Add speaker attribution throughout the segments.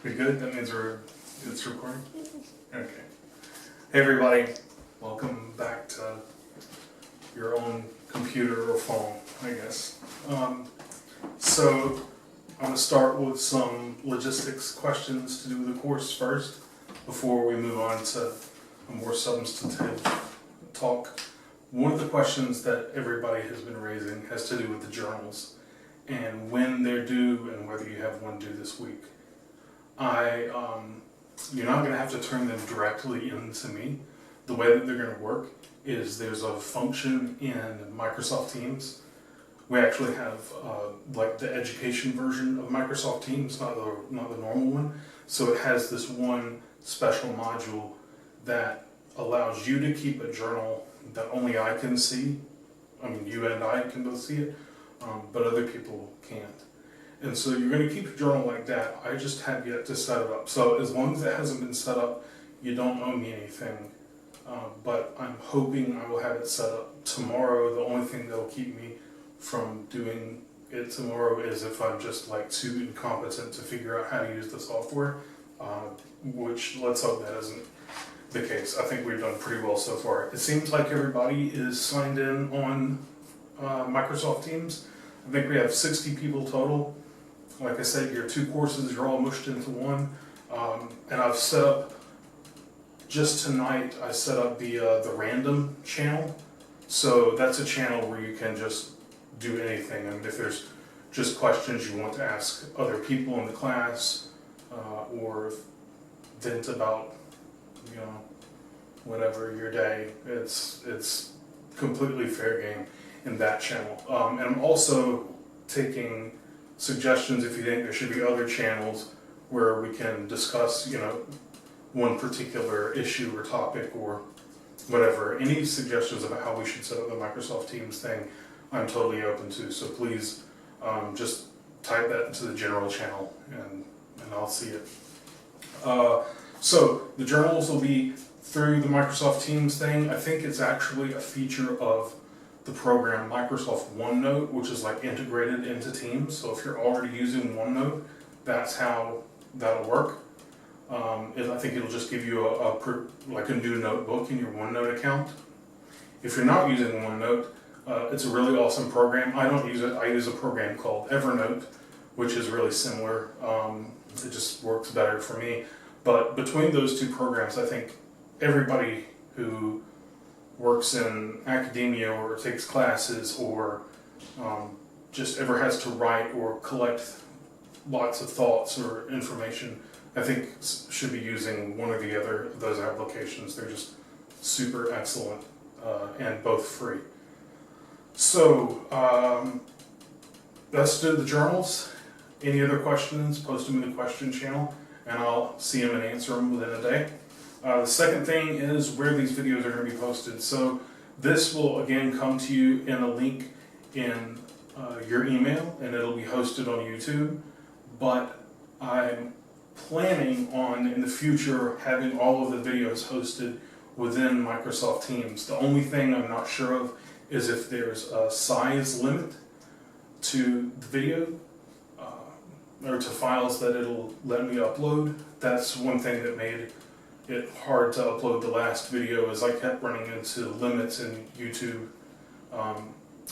Speaker 1: We good? That means it's recording? Okay. Hey everybody, welcome back to your own computer or phone, I guess. So I'm going to start with some logistics questions to do with the course first, before we move on to a more substantive talk. One of the questions that everybody has been raising has to do with the journals and when they're due and whether you have one due this week. You're not going to have to turn them directly into me. The way that they're going to work is there's a function in Microsoft Teams. We actually have like the education version of Microsoft Teams, not the normal one. So it has this one special module that allows you to keep a journal that only I can see. I mean, you and I can both see it, but other people can't. And so you're going to keep a journal like that. I just have yet to set it up. So as long as it hasn't been set up, you don't owe me anything. But I'm hoping I will have it set up tomorrow. The only thing that will keep me from doing it tomorrow is if I'm just like too incompetent to figure out how to use the software, which let's hope that isn't the case. I think we've done pretty well so far. It seems like everybody is signed in on Microsoft Teams. I think we have 60 people total. Like I said, your two courses are all mushed into one. And I've set up, just tonight, I set up the random channel. So that's a channel where you can just do anything. I mean, if there's just questions you want to ask other people in the class, or vent about, you know, whatever your day, it's completely fair game in that channel. And I'm also taking suggestions if you think there should be other channels where we can discuss, you know, one particular issue or topic or whatever. Any suggestions about how we should set up the Microsoft Teams thing, I'm totally open to. So please just type that into the general channel and I'll see it. So the journals will be through the Microsoft Teams thing. I think it's actually a feature of the program Microsoft OneNote, which is like integrated into Teams. So if you're already using OneNote, that's how that'll work. I think it'll just give you a new notebook in your OneNote account. If you're not using OneNote, it's a really awesome program. I don't use it. I use a program called Evernote, which is really similar. It just works better for me. But between those two programs, I think everybody who works in academia or takes classes or just ever has to write or collect lots of thoughts or information, I think should be using one or the other of those applications. They're just super excellent and both free. So let's do the journals. Any other questions, post them in the question channel and I'll see them and answer them within a day. The second thing is where these videos are going to be posted. So this will again come to you in a link in your email and it'll be hosted on YouTube. But I'm planning on in the future having all of the videos hosted within Microsoft Teams. The only thing I'm not sure of is if there's a size limit to the video or to files that it'll let me upload. That's one thing that made it hard to upload the last video, is I kept running into limits in YouTube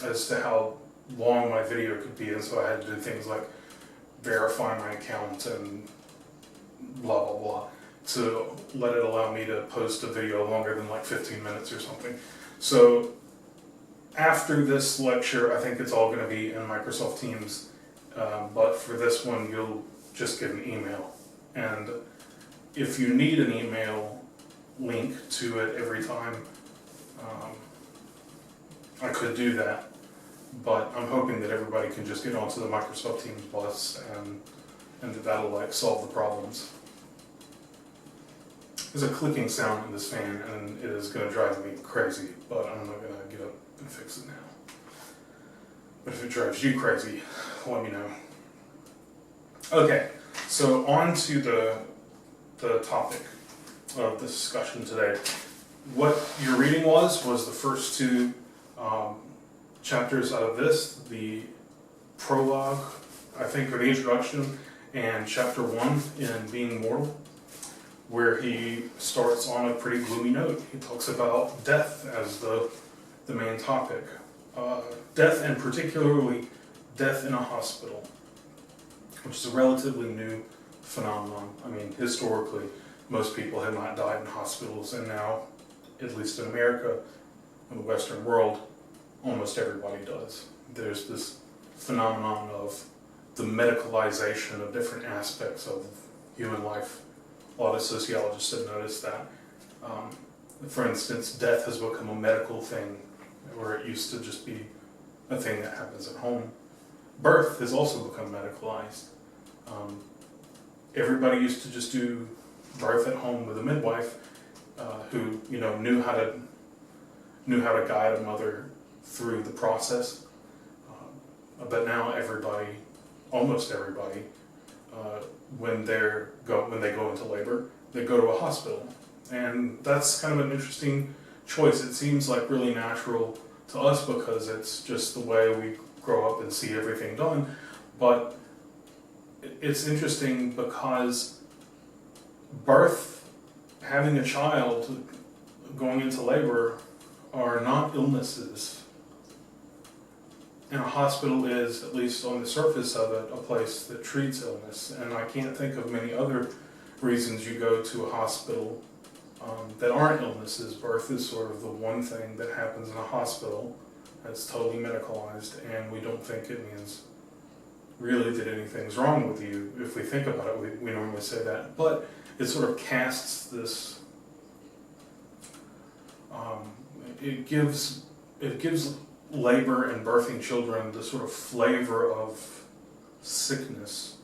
Speaker 1: as to how long my video could be, and so I had to do things like verify my account and blah blah blah to let it allow me to post a video longer than like 15 minutes or something. So after this lecture, I think it's all going to be in Microsoft Teams, but for this one you'll just get an email, and if you need an email link to it every time, I could do that, but I'm hoping that everybody can just get onto the Microsoft Teams bus and that'll like solve the problems. There's a clicking sound in this fan and it is going to drive me crazy, but I'm not going to get up and fix it now. But if it drives you crazy, let me know. Okay, so on to the topic of the discussion today. What your reading was the first two chapters out of this, the prologue, I think, or the introduction, and chapter 1 in Being Mortal, where he starts on a pretty gloomy note. He talks about death as the main topic. Death, and particularly death in a hospital, which is a relatively new phenomenon. I mean, historically, most people have not died in hospitals, and now, at least in America, in the Western world, almost everybody does. There's this phenomenon of the medicalization of different aspects of human life. A lot of sociologists have noticed that. For instance, death has become a medical thing, where it used to just be a thing that happens at home. Birth has also become medicalized. Everybody used to just do birth at home with a midwife who knew how to guide a mother through the process. But now everybody, almost everybody, when they go into labor, they go to a hospital, and that's kind of an interesting choice. It seems like really natural to us because it's just the way we grow up and see everything done. But it's interesting because birth, having a child, going into labor are not illnesses. And a hospital is, at least on the surface of it, a place that treats illness. And I can't think of many other reasons you go to a hospital that aren't illnesses. Birth is sort of the one thing that happens in a hospital that's totally medicalized, and we don't think it means really that anything's wrong with you. If we think about it, we normally say that. But it sort of casts this, it gives labor and birthing children the sort of flavor of sickness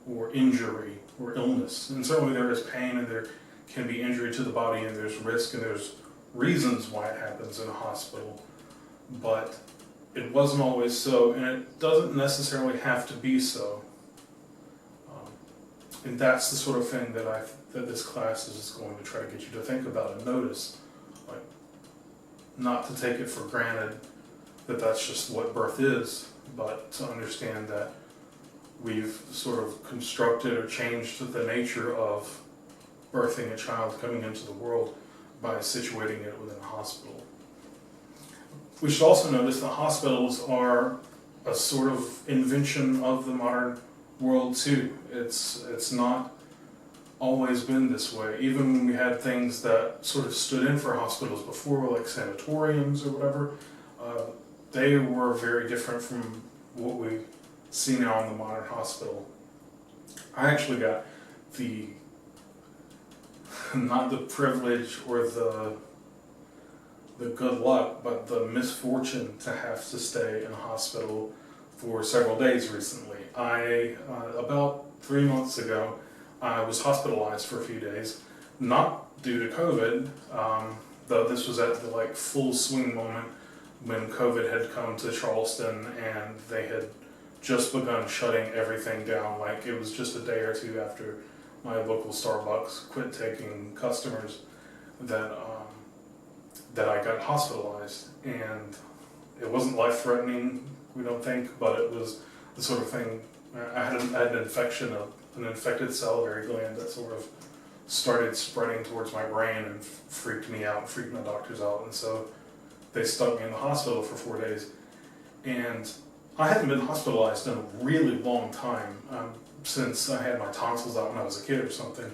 Speaker 1: or injury or illness. And certainly there is pain, and there can be injury to the body, and there's risk, and there's reasons why it happens in a hospital. But it wasn't always so, and it doesn't necessarily have to be so. And that's the sort of thing that this class is going to try to get you to think about and notice. Like, not to take it for granted that that's just what birth is, but to understand that we've sort of constructed or changed the nature of birthing a child coming into the world by situating it within a hospital. We should also notice that hospitals are a sort of invention of the modern world too. It's not always been this way. Even when we had things that sort of stood in for hospitals before, like sanatoriums or whatever, they were very different from what we see now in the modern hospital. I actually got not the privilege or the good luck, but the misfortune to have to stay in a hospital for several days recently. About 3 months ago, I was hospitalized for a few days, not due to COVID, though this was at the full swing moment when COVID had come to Charleston and they had just begun shutting everything down. It was just a day or two after my local Starbucks quit taking customers that I got hospitalized. And it wasn't life-threatening, we don't think, but it was the sort of thing. I had an infection of an infected salivary gland that sort of started spreading towards my brain and freaked me out, freaked my doctors out, and so they stuck me in the hospital for 4 days. And I hadn't been hospitalized in a really long time, since I had my tonsils out when I was a kid or something.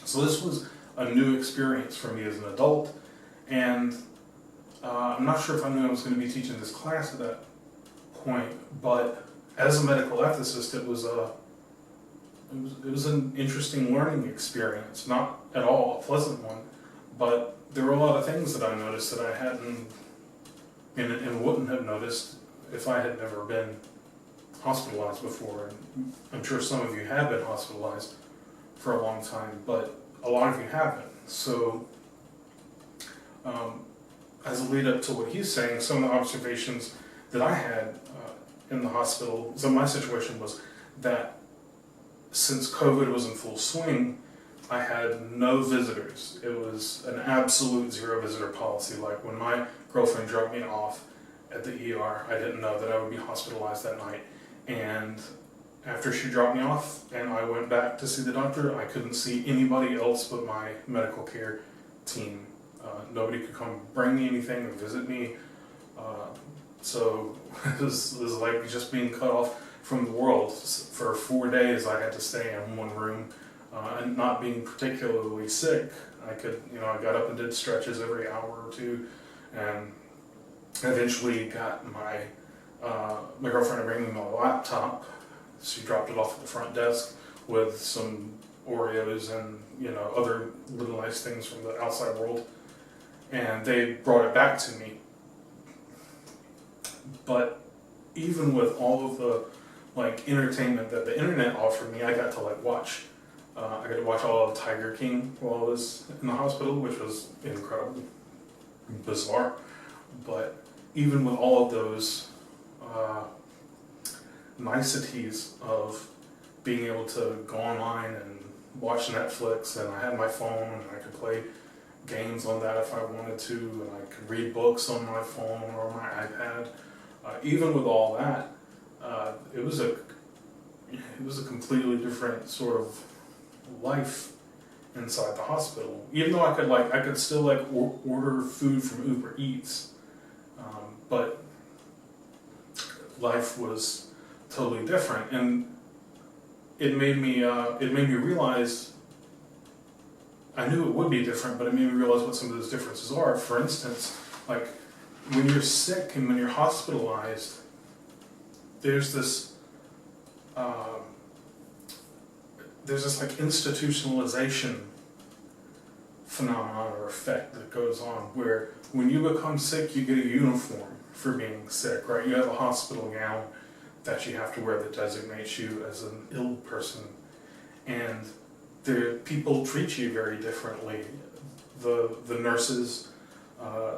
Speaker 1: So this was a new experience for me as an adult, and I'm not sure if I knew I was going to be teaching this class at that point, but as a medical ethicist, it was an interesting learning experience. Not at all a pleasant one, but there were a lot of things that I noticed that I hadn't and wouldn't have noticed if I had never been hospitalized before. And I'm sure some of you have been hospitalized for a long time, but a lot of you haven't. So as a lead up to what he's saying, some of the observations that I had in the hospital, so my situation was that since COVID was in full swing, I had no visitors. It was an absolute zero visitor policy. Like when my girlfriend dropped me off at the ER, I didn't know that I would be hospitalized that night. And after she dropped me off and I went back to see the doctor, I couldn't see anybody else but my medical care team. Nobody could come bring me anything or visit me. So it was like just being cut off from the world. For 4 days I had to stay in one room, and not being particularly sick. I got up and did stretches every hour or two, and eventually got my girlfriend to bring me my laptop. She dropped it off at the front desk with some Oreos and other little nice things from the outside world, and they brought it back to me. But even with all of the entertainment that the internet offered me, I got to watch. I got to watch all of Tiger King while I was in the hospital, which was incredible, bizarre. But even with all of those niceties of being able to go online and watch Netflix, and I had my phone and I could play games on that if I wanted to, and I could read books on my phone or my iPad. Even with all that, it was a completely different sort of life inside the hospital. Even though I could still order food from Uber Eats, but life was totally different, and it made me realize. I knew it would be different, but it made me realize what some of those differences are. For instance, when you're sick and when you're hospitalized, there's this institutionalization phenomenon or effect that goes on, where when you become sick, you get a uniform for being sick, right? You have a hospital gown that you have to wear that designates you as an ill person, and people treat you very differently. The nurses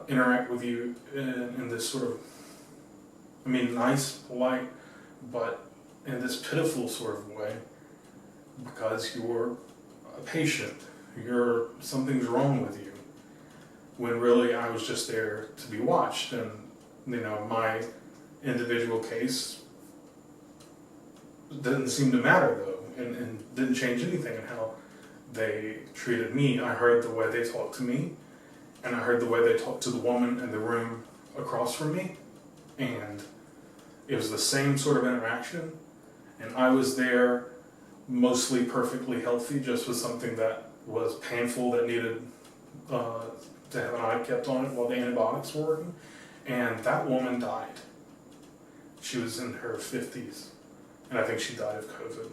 Speaker 1: interact with you in this sort of, nice, polite, but in this pitiful sort of way, because you're a patient. Something's wrong with you. When really I was just there to be watched, and my individual case didn't seem to matter though, and didn't change anything in how they treated me. I heard the way they talked to me, and I heard the way they talked to the woman in the room across from me, and it was the same sort of interaction, and I was there mostly perfectly healthy, just with something that was painful that needed to have an eye kept on it while the antibiotics were working, and that woman died. She was in her 50s, and I think she died of COVID.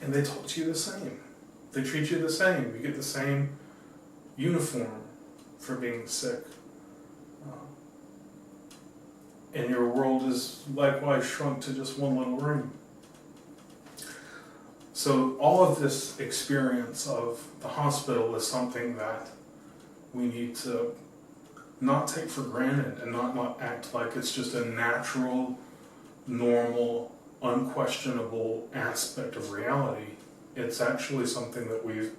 Speaker 1: And they talk to you the same. They treat you the same. You get the same uniform for being sick. And your world is likewise shrunk to just one little room. So all of this experience of the hospital is something that we need to not take for granted and not act like it's just a natural, normal, unquestionable aspect of reality. It's actually something that we've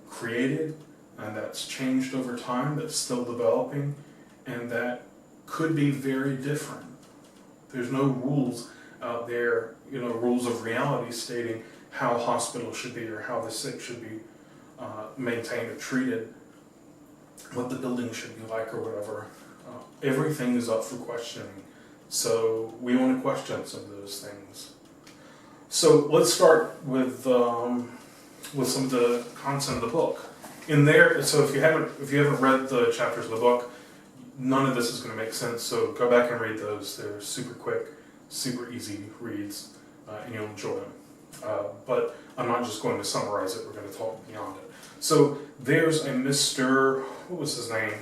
Speaker 1: created and that's changed over time, that's still developing, and that could be very different. There's no rules out there, rules of reality stating how hospitals should be or how the sick should be maintained or treated, what the building should be like or whatever. Everything is up for questioning. So we want to question some of those things. So let's start with some of the content of the book. In there, so if you haven't read the chapters of the book, none of this is going to make sense. So go back and read those. They're super quick, super easy reads, and you'll enjoy them. But I'm not just going to summarize it. We're going to talk beyond it. So there's a Mr. What was his name?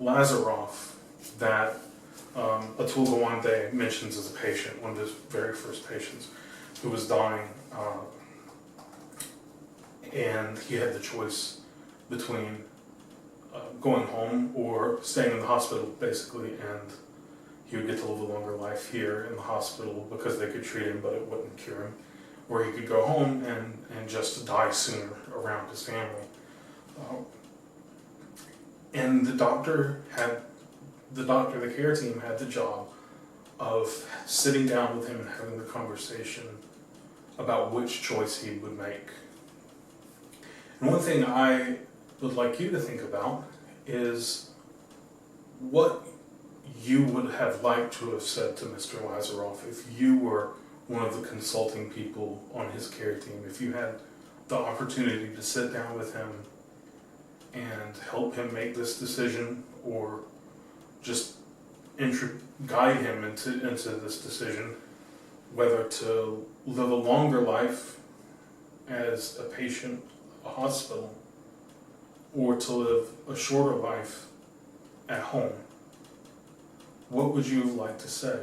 Speaker 1: Lazaroff that Atul Gawande mentions as a patient, one of his very first patients, who was dying, and he had the choice between going home or staying in the hospital, basically, and he would get to live a longer life here in the hospital because they could treat him, but it wouldn't cure him, or he could go home and just die sooner around his family. And the care team had the job of sitting down with him and having the conversation about which choice he would make. And one thing I would like you to think about is what you would have liked to have said to Mr. Lazaroff if you were one of the consulting people on his care team, if you had the opportunity to sit down with him and help him make this decision, or just guide him into this decision, whether to live a longer life as a patient at a hospital or to live a shorter life at home. What would you like to say?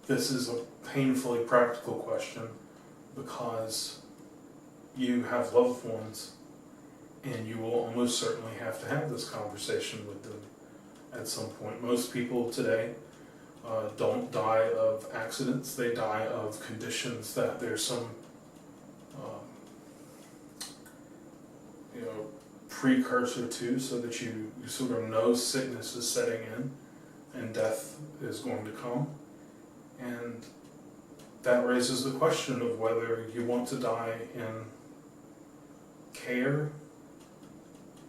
Speaker 1: This is a painfully practical question because you have loved ones and you will almost certainly have to have this conversation with them at some point. Most people today don't die of accidents, they die of conditions that there's some precursor to, so that you sort of know sickness is setting in and death is going to come. And that raises the question of whether you want to die in care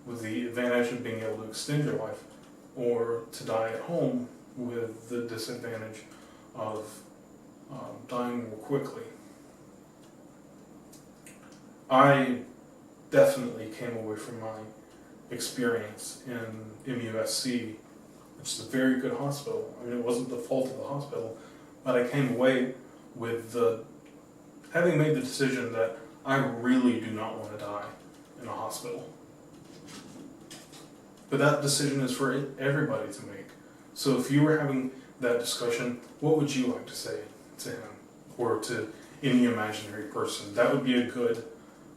Speaker 1: with the advantage of being able to extend your life, or to die at home with the disadvantage of dying more quickly. I definitely came away from my experience in MUSC, which is a very good hospital. I mean, it wasn't the fault of the hospital, but I came away with having made the decision that I really do not want to die in a hospital. But that decision is for everybody to make. So if you were having that discussion, what would you like to say to him or to any imaginary person? That would be a good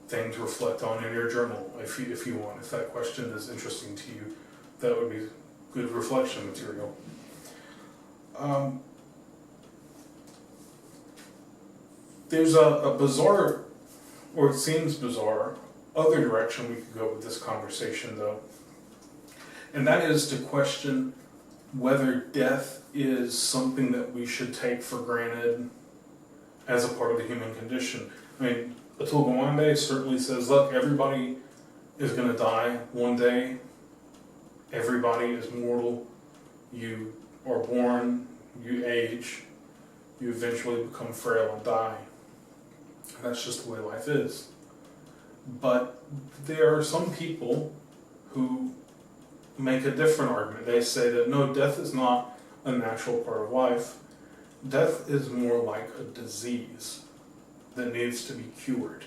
Speaker 1: thing to reflect on in your journal if you want. If that question is interesting to you, that would be good reflection material. There's a bizarre, or it seems bizarre, other direction we could go with this conversation though. And that is to question whether death is something that we should take for granted as a part of the human condition. I mean, Atul Gawande certainly says, look, everybody is going to die one day. Everybody is mortal. You are born, you age, you eventually become frail and die. That's just the way life is. But there are some people who make a different argument. They say that no, death is not a natural part of life. Death is more like a disease that needs to be cured.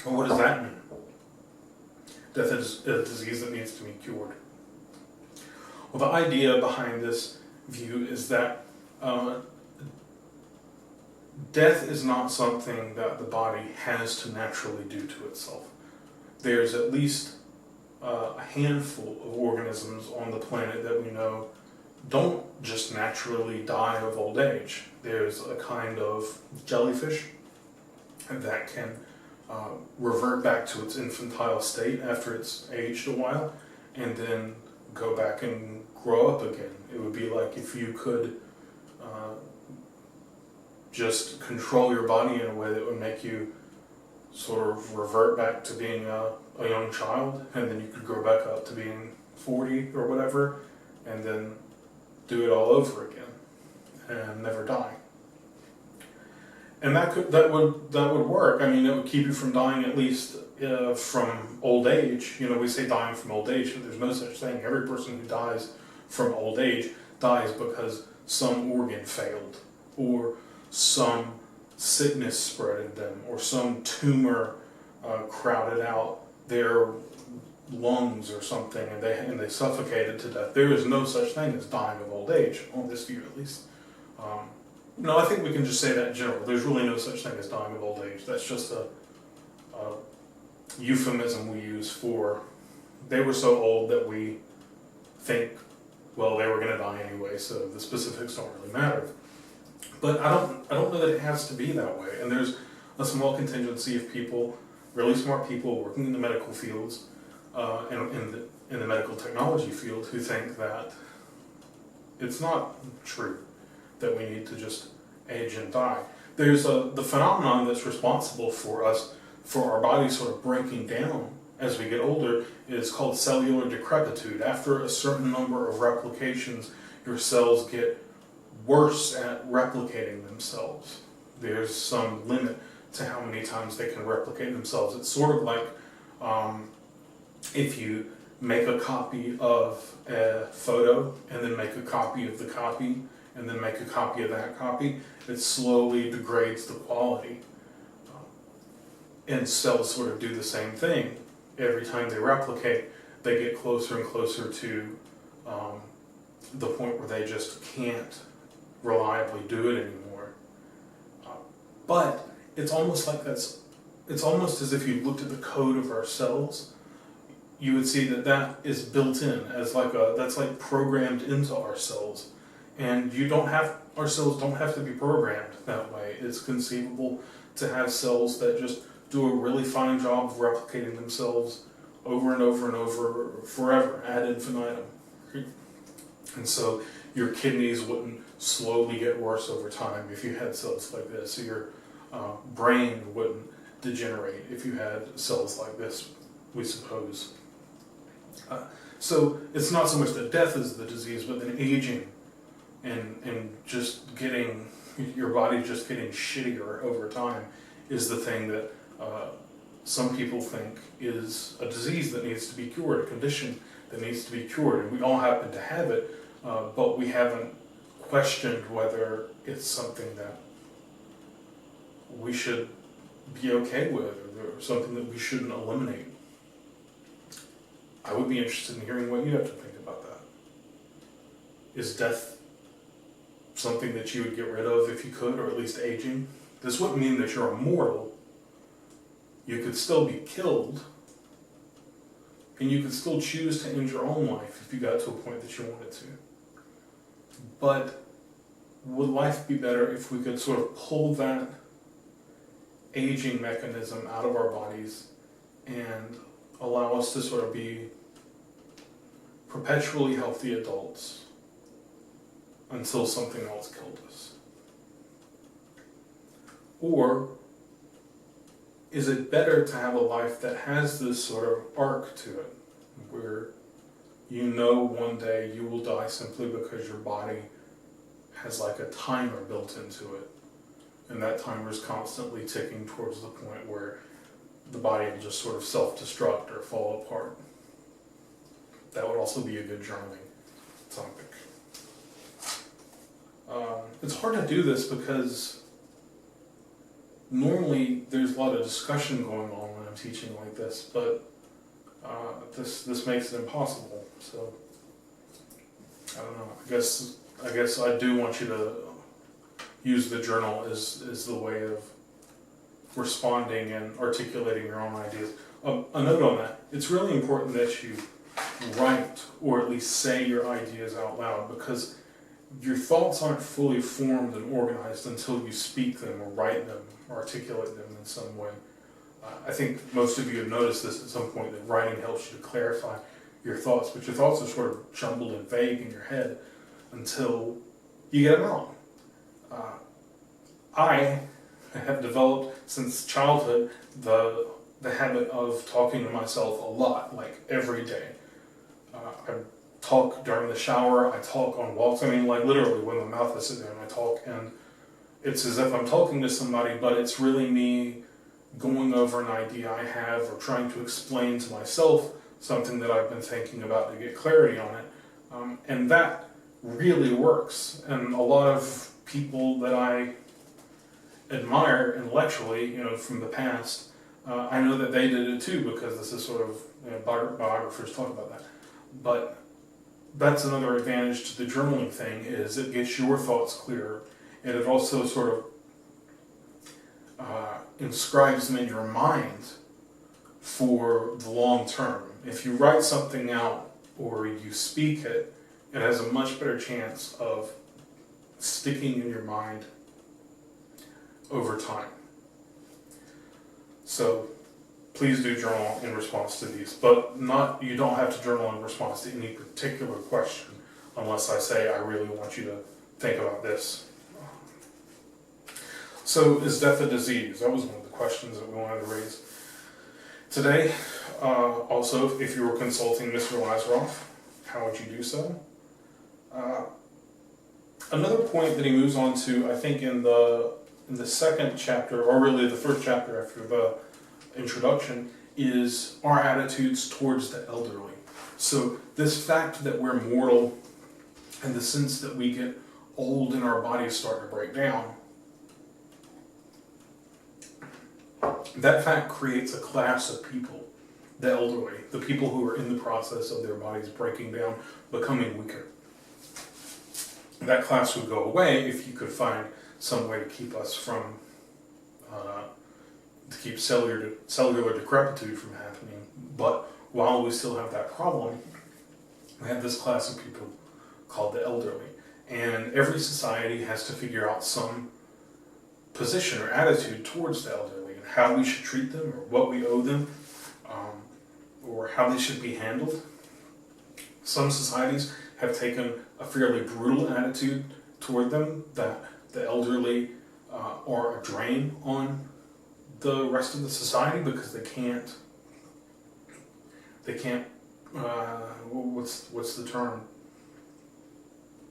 Speaker 1: Well, what does that mean? Death is a disease that needs to be cured. Well, the idea behind this view is that death is not something that the body has to naturally do to itself. There's at least a handful of organisms on the planet that we know don't just naturally die of old age. There's a kind of jellyfish that can revert back to its infantile state after it's aged a while and then go back and grow up again. It would be like if you could just control your body in a way that would make you sort of revert back to being a young child, and then you could grow back up to being 40 or whatever, and then do it all over again and never die. And that would work. I mean, it would keep you from dying, at least from old age. You know, we say dying from old age, but there's no such thing. Every person who dies from old age dies because some organ failed, or some sickness spread in them, or some tumor crowded out their lungs or something, and they suffocated to death. There is no such thing as dying of old age, on this view at least. No, I think we can just say that in general. There's really no such thing as dying of old age. That's just a euphemism we use for they were so old that we think, well, they were going to die anyway, so the specifics don't really matter. But I don't know that it has to be that way. And there's a small contingency of people really smart people working in the medical fields and in the medical technology field who think that it's not true that we need to just age and die. There's the phenomenon that's responsible for our bodies sort of breaking down as we get older is called cellular decrepitude. After a certain number of replications, your cells get worse at replicating themselves. There's some limit to how many times they can replicate themselves. It's sort of like if you make a copy of a photo and then make a copy of the copy and then make a copy of that copy, it slowly degrades the quality. And cells sort of do the same thing. Every time they replicate, they get closer and closer to the point where they just can't reliably do it anymore. But it's almost like it's almost as if you looked at the code of our cells, you would see that that is built in as that's like programmed into our cells. And our cells don't have to be programmed that way. It's conceivable to have cells that just do a really fine job of replicating themselves over and over and over forever, ad infinitum. And so your kidneys wouldn't slowly get worse over time if you had cells like this. So your brain wouldn't degenerate if you had cells like this, we suppose. So it's not so much that death is the disease, but then aging and just getting, your body just getting shittier over time is the thing that some people think is a disease that needs to be cured, a condition that needs to be cured. And we all happen to have it, but we haven't questioned whether it's something that we should be okay with or something that we shouldn't eliminate. I would be interested in hearing what you have to think about that. Is death something that you would get rid of if you could, or at least aging? This wouldn't mean that you're immortal. You could still be killed, and you could still choose to end your own life if you got to a point that you wanted to. But would life be better if we could sort of pull that aging mechanism out of our bodies and allow us to sort of be perpetually healthy adults until something else killed us? Or is it better to have a life that has this sort of arc to it, where you know one day you will die simply because your body has like a timer built into it, and that timer is constantly ticking towards the point where the body will just sort of self-destruct or fall apart? That would also be a good journaling topic. It's hard to do this because normally there's a lot of discussion going on when I'm teaching like this, but this makes it impossible. So I don't know. I guess I do want you to use the journal as the way of responding and articulating your own ideas. A note on that: it's really important that you write or at least say your ideas out loud, because your thoughts aren't fully formed and organized until you speak them or write them or articulate them in some way. I think most of you have noticed this at some point, that writing helps you to clarify your thoughts, but your thoughts are sort of jumbled and vague in your head until you get them out. I have developed since childhood the habit of talking to myself a lot, like every day. I talk during the shower, I talk on walks. I mean, like literally when my mouth is sitting there, I talk, and it's as if I'm talking to somebody, but it's really me going over an idea I have or trying to explain to myself something that I've been thinking about to get clarity on it. And that really works. And a lot of people that I admire intellectually, from the past, I know that they did it too, because this is sort of, biographers talk about that. But that's another advantage to the journaling thing, is it gets your thoughts clearer, and it also sort of inscribes them in your mind for the long term. If you write something out or you speak it, it has a much better chance of sticking in your mind over time. So please do journal in response to these, but you don't have to journal in response to any particular question unless I say I really want you to think about this. So is death a disease? That was one of the questions that we wanted to raise today. Also, if you were consulting Mr. Lazaroff, how would you do so? Another point that he moves on to, I think in the second chapter, or really the first chapter after the introduction, is our attitudes towards the elderly. So this fact that we're mortal, and the sense that we get old and our bodies start to break down, that fact creates a class of people, the elderly, the people who are in the process of their bodies breaking down, becoming weaker. That class would go away if you could find some way to keep us from, to keep cellular decrepitude from happening. But while we still have that problem, we have this class of people called the elderly. And every society has to figure out some position or attitude towards the elderly and how we should treat them or what we owe them, or how they should be handled. Some societies have taken a fairly brutal attitude toward them, that the elderly are a drain on the rest of the society because they can't what's the term,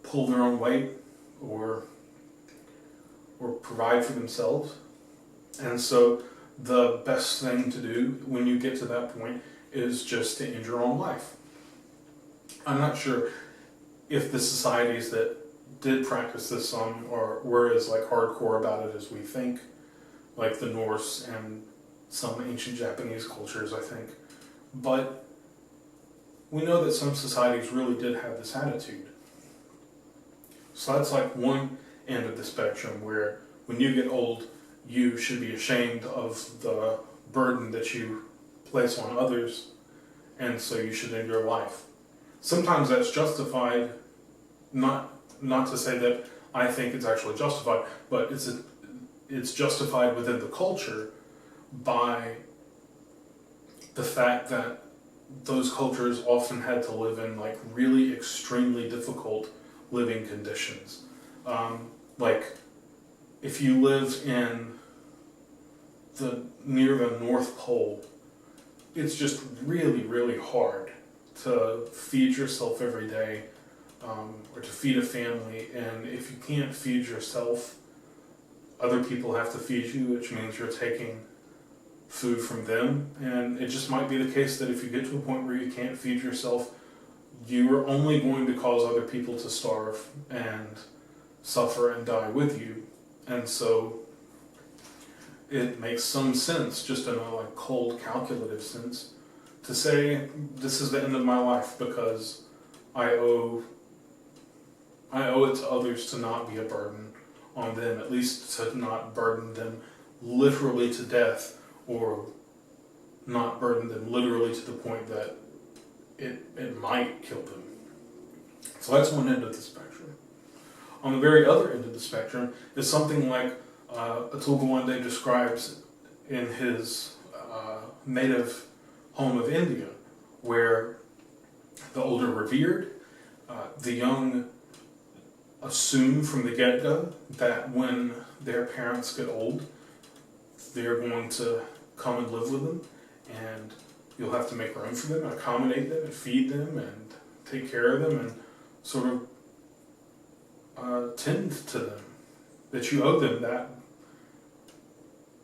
Speaker 1: pull their own weight or provide for themselves. And so the best thing to do when you get to that point is just to end your own life. I'm not sure if the societies that did practice this some were as like hardcore about it as we think, like the Norse and some ancient Japanese cultures, I think. But we know that some societies really did have this attitude. So that's like one end of the spectrum, where when you get old, you should be ashamed of the burden that you place on others, and so you should end your life. Sometimes that's justified, not to say that I think it's actually justified, but it's justified within the culture by the fact that those cultures often had to live in like really extremely difficult living conditions. Like if you lived in near the North Pole, it's just really, really hard to feed yourself every day, or to feed a family. And if you can't feed yourself, other people have to feed you, which means you're taking food from them. And it just might be the case that if you get to a point where you can't feed yourself, you are only going to cause other people to starve and suffer and die with you. And so it makes some sense, just in a like cold, calculative sense, to say this is the end of my life because I owe it to others to not be a burden on them, at least to not burden them literally to death, or not burden them literally to the point that it might kill them. So that's one end of the spectrum. On the very other end of the spectrum is something like Atul Gawande describes in his native home of India, where the old are revered, the young assume from the get-go that when their parents get old, they're going to come and live with them, and you'll have to make room for them, accommodate them, and feed them, and take care of them, and sort of tend to them. That you owe them that,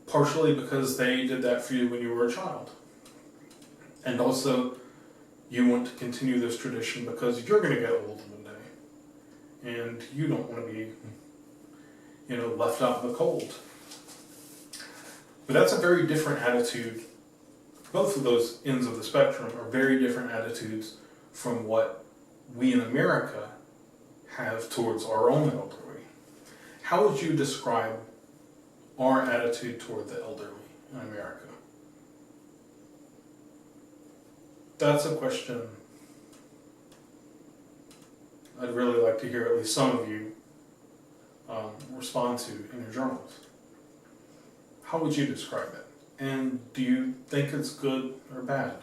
Speaker 1: partially because they did that for you when you were a child. And also, you want to continue this tradition because you're going to get old one day. And you don't want to be, left out in the cold. But that's a very different attitude. Both of those ends of the spectrum are very different attitudes from what we in America have towards our own elderly. How would you describe our attitude toward the elderly in America? That's a question I'd really like to hear at least some of you respond to in your journals. How would you describe it? And do you think it's good or bad?